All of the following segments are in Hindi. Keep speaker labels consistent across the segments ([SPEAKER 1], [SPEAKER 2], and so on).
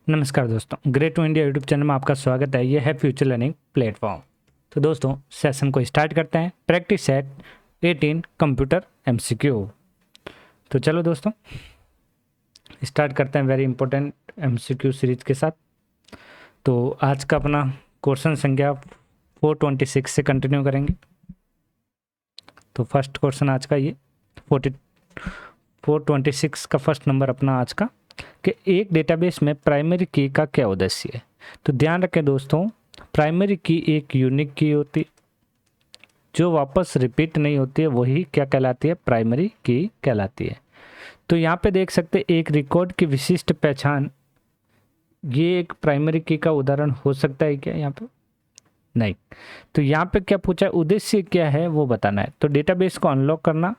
[SPEAKER 1] नमस्कार दोस्तों, great to India YouTube channel में आपका स्वागत है। यह है फ्यूचर लर्निंग प्लेटफॉर्म। तो दोस्तों, सेशन को स्टार्ट करते हैं। Practice set 18 computer MCQ. तो चलो दोस्तों, स्टार्ट करते हैं वेरी इंपॉर्टेंट एमसीक्यू सीरीज के साथ। तो आज का अपना क्वेश्चन संख्या 426 से कंटिन्यू करेंगे। तो फर्स्ट क्वेश्चन आज का ये 426 का फर्स्ट नंबर अपना आज का कि एक डेटाबेस में प्राइमरी की का क्या उद्देश्य है। तो ध्यान रखें दोस्तों, प्राइमरी की एक यूनिक की होती जो वापस रिपीट नहीं होती है, वही क्या कहलाती है, प्राइमरी की कहलाती है। तो यहाँ पे देख सकते हैं एक रिकॉर्ड की विशिष्ट पहचान, ये एक प्राइमरी की का उदाहरण हो सकता है क्या यहाँ पे? नहीं। तो यहाँ पे क्या पूछा है, उद्देश्य क्या है वो बताना है। तो डेटाबेस को अनलॉक करना,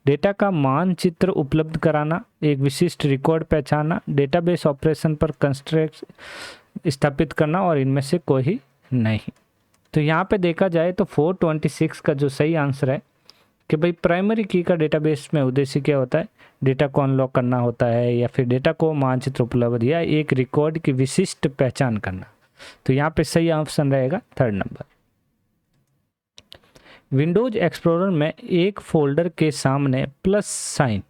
[SPEAKER 1] डेटा का मानचित्र उपलब्ध कराना, एक विशिष्ट रिकॉर्ड पहचानना, डेटाबेस ऑपरेशन पर कंस्ट्रेंट स्थापित करना और इनमें से कोई नहीं। तो यहाँ पे देखा जाए तो 426 का जो सही आंसर है कि भाई प्राइमरी की का डेटाबेस में उद्देश्य क्या होता है, डेटा को अनलॉक करना होता है या फिर डेटा को मानचित्र उपलब्ध या एक रिकॉर्ड की विशिष्ट पहचान करना। तो यहाँ पे सही ऑप्शन रहेगा थर्ड नंबर। विंडोज एक्सप्लोरर में एक फोल्डर के सामने प्लस साइन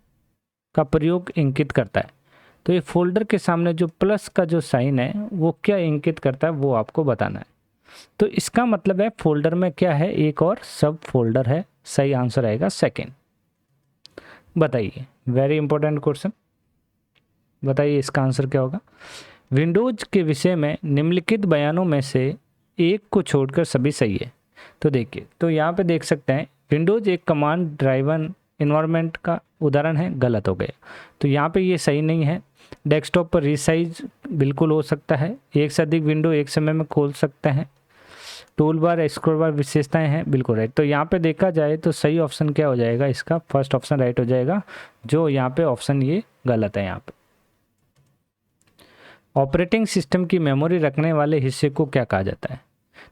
[SPEAKER 1] का प्रयोग इंगित करता है। तो ये फोल्डर के सामने जो प्लस का जो साइन है वो क्या इंगित करता है वो आपको बताना है। तो इसका मतलब है फोल्डर में क्या है, एक और सब फोल्डर है। सही आंसर आएगा सेकेंड। बताइए, वेरी इंपॉर्टेंट क्वेश्चन, बताइए इसका आंसर क्या होगा। विंडोज के विषय में निम्नलिखित बयानों में से एक को छोड़कर सभी सही है। तो देखिए, तो यहाँ पे देख सकते हैं विंडोज एक कमांड ड्राइवन इन्वायरमेंट का उदाहरण है, गलत हो गया। तो यहाँ पे ये सही नहीं है। डेस्कटॉप पर रीसाइज बिल्कुल हो सकता है। एक से अधिक विंडो एक समय में खोल सकते हैं। टूल बार स्क्रॉल बार विशेषताएं हैं, बिल्कुल राइट। तो यहाँ पे देखा जाए तो सही ऑप्शन क्या हो जाएगा, इसका फर्स्ट ऑप्शन राइट हो जाएगा। जो यहाँ पे ऑप्शन ये गलत है। यहाँ पे ऑपरेटिंग सिस्टम की मेमोरी रखने वाले हिस्से को क्या कहा जाता है।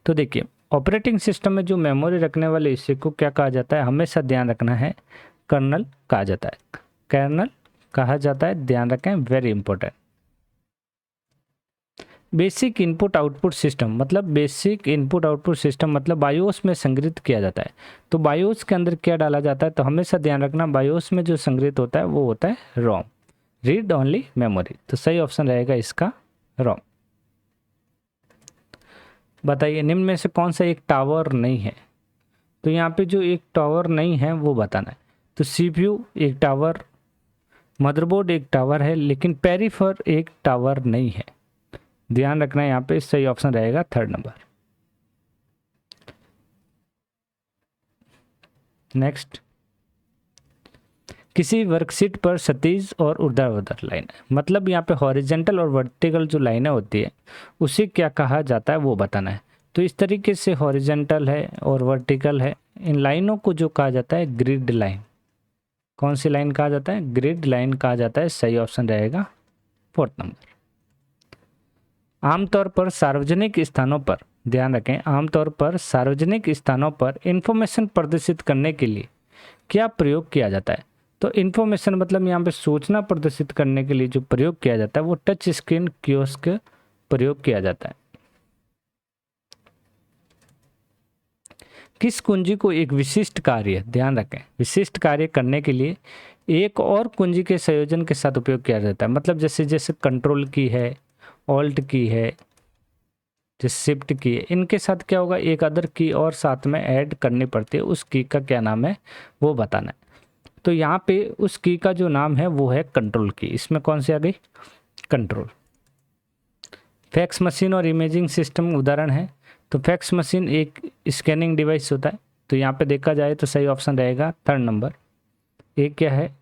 [SPEAKER 1] तो देखिए, ऑपरेटिंग सिस्टम में जो मेमोरी रखने वाले हिस्से को क्या कहा जाता है, हमेशा ध्यान रखना है, कर्नल कहा जाता है। कर्नल कहा जाता है, ध्यान रखें, very important. Basic input output system मतलब बेसिक इनपुट आउटपुट सिस्टम मतलब बायोस में संग्रहित किया जाता है। तो बायोस के अंदर क्या डाला जाता है, तो हमेशा ध्यान रखना बायोस में जो संग्रहित होता है वो होता है रोम, रीड ओनली मेमोरी। तो सही ऑप्शन रहेगा इसका रोम। बताइए, निम्न में से कौन सा एक टावर नहीं है। तो यहाँ पे जो एक टावर नहीं है वो बताना है। तो सीपीयू एक टावर, मदरबोर्ड एक टावर है, लेकिन पेरिफेर एक टावर नहीं है। ध्यान रखना है, यहाँ पे सही ऑप्शन रहेगा थर्ड नंबर। नेक्स्ट, किसी वर्कशीट पर क्षैतिज और ऊर्ध्वाधर लाइन है, मतलब यहाँ पे हॉरिजेंटल और वर्टिकल जो लाइनें होती है उसे क्या कहा जाता है वो बताना है। तो इस तरीके से हॉरिजेंटल है और वर्टिकल है, इन लाइनों को जो कहा जाता है ग्रिड लाइन। कौन सी लाइन कहा जाता है, ग्रिड लाइन कहा जाता है। सही ऑप्शन रहेगा फोर्थ नंबर। आमतौर पर सार्वजनिक स्थानों पर, ध्यान रखें, आमतौर पर सार्वजनिक स्थानों पर इंफॉर्मेशन प्रदर्शित करने के लिए क्या प्रयोग किया जाता है। तो इन्फॉर्मेशन मतलब यहाँ पे सूचना प्रदर्शित करने के लिए जो प्रयोग किया जाता है वो टच स्क्रीन कियोस्क प्रयोग किया जाता है। किस कुंजी को एक विशिष्ट कार्य, ध्यान रखें, विशिष्ट कार्य करने के लिए एक और कुंजी के संयोजन के साथ उपयोग किया जाता है। मतलब जैसे जैसे कंट्रोल की है, ऑल्ट की है, जैसे शिफ्ट की है, इनके साथ क्या होगा, एक अदर की और साथ में ऐड करनी पड़ती है। उस की का क्या नाम है वो बताना है। तो यहाँ पे उस की का जो नाम है वो है कंट्रोल की। इसमें कौन सी आ गई, कंट्रोल। फैक्स मशीन और इमेजिंग सिस्टम उदाहरण है। तो फैक्स मशीन एक स्कैनिंग डिवाइस होता है। तो यहाँ पे देखा जाए तो सही ऑप्शन रहेगा थर्ड नंबर। एक क्या है,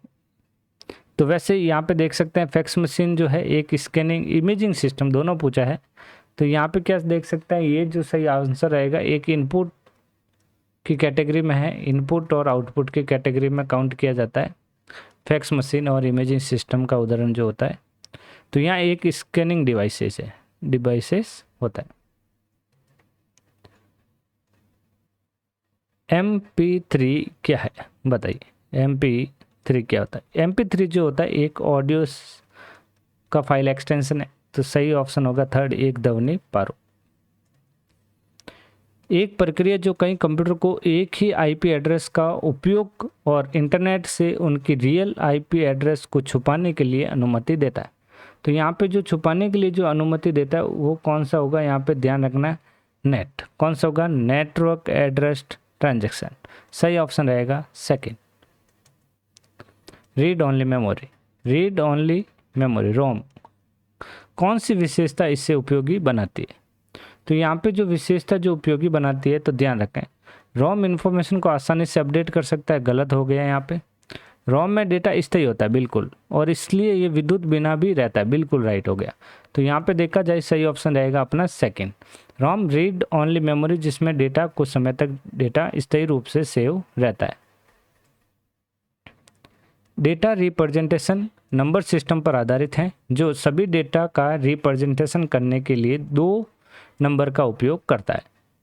[SPEAKER 1] तो वैसे यहाँ पे देख सकते हैं फैक्स मशीन जो है एक स्कैनिंग इमेजिंग सिस्टम, दोनों पूछा है। तो यहाँ पे क्या देख सकते हैं, ये जो सही आंसर रहेगा एक इनपुट की कैटेगरी में है, इनपुट और आउटपुट की कैटेगरी में काउंट किया जाता है फैक्स मशीन और इमेजिंग सिस्टम का उदाहरण जो होता है। तो यहाँ एक स्कैनिंग डिवाइसेस होता है। MP3 क्या है, बताइए। MP3 क्या होता है। MP3 जो होता है एक ऑडियो का फाइल एक्सटेंशन है। तो सही ऑप्शन होगा थर्ड, एक ध्वनि प्रारूप। एक प्रक्रिया जो कई कंप्यूटर को एक ही आईपी एड्रेस का उपयोग और इंटरनेट से उनकी रियल आईपी एड्रेस को छुपाने के लिए अनुमति देता है। तो यहाँ पे जो छुपाने के लिए जो अनुमति देता है वो कौन सा होगा, यहाँ पे ध्यान रखना है, नेट। कौन सा होगा, नेटवर्क एड्रेस ट्रांजैक्शन। सही ऑप्शन रहेगा second. Read only memory, read only memory रोम, कौन सी विशेषता इससे उपयोगी बनाती है? तो यहाँ पे जो विशेषता जो उपयोगी बनाती है, तो ध्यान रखें, रोम इन्फॉर्मेशन को आसानी से अपडेट कर सकता है। गलत हो गया यहाँ पे, रोम में डेटा स्थायी होता है बिल्कुल, और इसलिए ये विद्युत बिना भी रहता है, बिल्कुल राइट हो गया। तो यहाँ पे देखा जाए सही ऑप्शन रहेगा अपना सेकंड, रोम रीड ओनली मेमोरी, जिसमें डेटा कुछ समय तक डेटा स्थायी रूप से सेव रहता है। डेटा रिप्रेजेंटेशन नंबर सिस्टम पर आधारित है, जो सभी डेटा का रिप्रेजेंटेशन करने के लिए 2 नंबर का उपयोग करता है।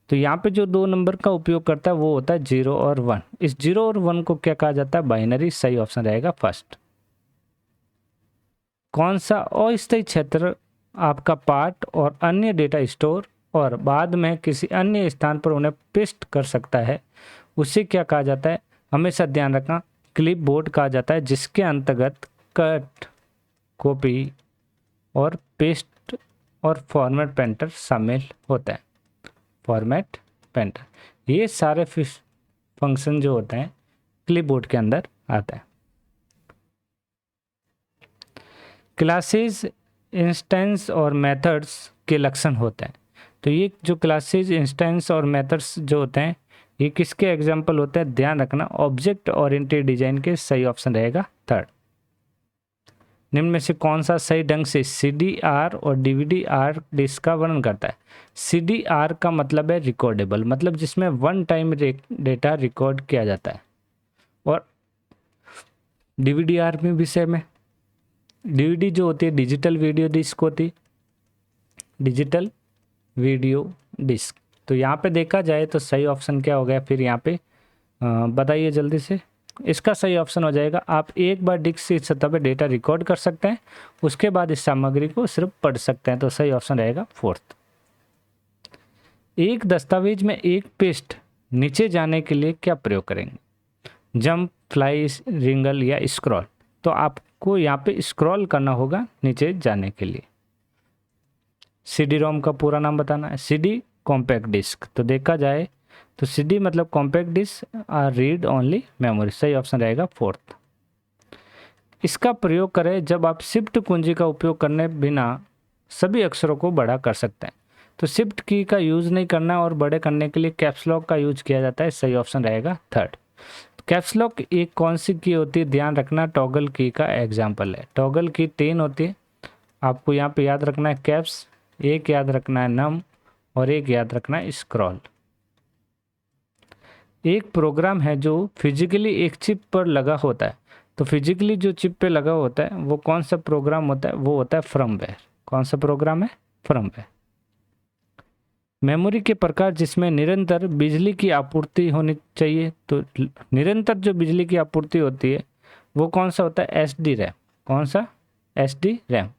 [SPEAKER 1] तो यहाँ पे जो 2 नंबर का उपयोग करता है वो होता है 0 और 1। इस 0 और 1 को क्या कहा जाता है, बाइनरी। सही ऑप्शन रहेगा फर्स्ट। कौन सा अस्थायी क्षेत्र आपका पार्ट और अन्य डेटा स्टोर और बाद में किसी अन्य स्थान पर उन्हें पेस्ट कर सकता है, उसे क्या कहा जाता है? हमेशा ध्यान रखना, क्लिपबोर्ड कहा जाता है, जिसके अंतर्गत कट, कॉपी और पेस्ट और फॉर्मेट पेंटर शामिल होता है। फॉर्मेट पेंटर, ये सारे फंक्शन जो होते हैं क्लिपबोर्ड के अंदर आता है। क्लासेस, इंस्टेंस और मेथड्स के लक्षण होते हैं। तो ये जो क्लासेस, इंस्टेंस और मेथड्स जो होते हैं, ये किसके एग्जाम्पल होते हैं? ध्यान रखना, ऑब्जेक्ट ओरिएंटेड डिजाइन के। सही ऑप्शन रहेगा थर्ड। निम्न में से कौन सा सही ढंग से CDR और DVD-R डिस्क का वर्णन करता है? CDR का मतलब है रिकॉर्डेबल, मतलब जिसमें वन टाइम डेटा रिकॉर्ड किया जाता है, और DVD-R में भी सेम है। DVD जो होती है डिजिटल वीडियो डिस्क होती है, डिजिटल वीडियो डिस्क। तो यहाँ पे देखा जाए तो सही ऑप्शन क्या हो गया फिर यहाँ पे बताइए जल्दी से। इसका सही ऑप्शन हो जाएगा, आप एक बार डिस्क से इस सतह पर डेटा रिकॉर्ड कर सकते हैं, उसके बाद इस सामग्री को सिर्फ पढ़ सकते हैं। तो सही ऑप्शन रहेगा फोर्थ। एक दस्तावेज में एक पेस्ट नीचे जाने के लिए क्या प्रयोग करेंगे? जंप, फ्लाई, रिंगल या स्क्रॉल? तो आपको यहाँ पे स्क्रॉल करना होगा नीचे जाने के लिए। CD-ROM का पूरा नाम बताना है, CD कॉम्पैक्ट डिस्क। तो देखा जाए तो CD मतलब कॉम्पैक्ट डिस्क और रीड ओनली मेमोरी। सही ऑप्शन रहेगा फोर्थ। इसका प्रयोग करें जब आप शिफ्ट कुंजी का उपयोग करने बिना सभी अक्षरों को बड़ा कर सकते हैं। तो शिफ्ट की का यूज़ नहीं करना और बड़े करने के लिए कैप्स लॉक का यूज किया जाता है। सही ऑप्शन रहेगा थर्ड। कैप्स लॉक एक कौन सी की होती है? ध्यान रखना, टॉगल की का एग्जाम्पल है। टॉगल की 3 होती है, आपको यहाँ पे याद रखना है कैप्स, एक याद रखना है नम और एक याद रखना है स्क्रॉल। एक प्रोग्राम है जो फिजिकली एक चिप पर लगा होता है। तो फिजिकली जो चिप पे लगा होता है वो कौन सा प्रोग्राम होता है? वो होता है फर्मवेयर। कौन सा प्रोग्राम है? फर्मवेयर। मेमोरी के प्रकार जिसमें निरंतर बिजली की आपूर्ति होनी चाहिए। तो निरंतर जो बिजली की आपूर्ति होती है वो कौन सा होता है? SD RAM. कौन सा? SD RAM.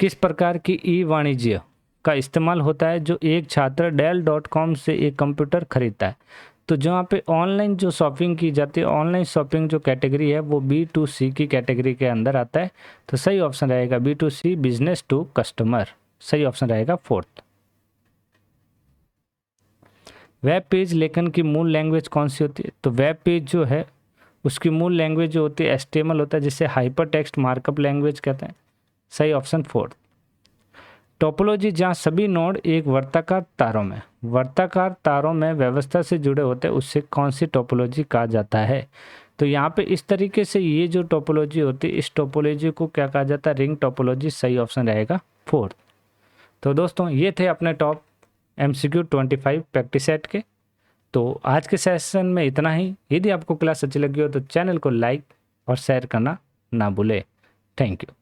[SPEAKER 1] किस प्रकार की ई वाणिज्य का इस्तेमाल होता है जो एक छात्र Dell.com से एक कंप्यूटर खरीदता है? तो जहाँ पे ऑनलाइन जो शॉपिंग की जाती है, ऑनलाइन शॉपिंग जो कैटेगरी है वो B2C की कैटेगरी के अंदर आता है। तो सही ऑप्शन रहेगा B2C, बिजनेस टू कस्टमर। सही ऑप्शन रहेगा फोर्थ। वेब पेज लेखन की मूल लैंग्वेज कौन सी होती है? तो वेब पेज जो है उसकी मूल लैंग्वेज जो होती है HTML होता है, जिसे हाइपर टेक्स्ट मार्कअप लैंग्वेज कहते हैं। सही ऑप्शन फोर्थ। टोपोलॉजी जहाँ सभी नोड एक वर्ताकार तारों में व्यवस्था से जुड़े होते हैं, उससे कौन सी टोपोलॉजी कहा जाता है? तो यहाँ पे इस तरीके से ये जो टोपोलॉजी होती है, इस टोपोलॉजी को क्या कहा जाता है? Ring topology. सही ऑप्शन रहेगा फोर्थ। तो दोस्तों ये थे अपने टॉप MCQ 25 प्रैक्टिस सेट के। तो आज के सेशन में इतना ही। यदि आपको क्लास अच्छी लगी हो तो चैनल को लाइक और शेयर करना ना भूले। Thank you.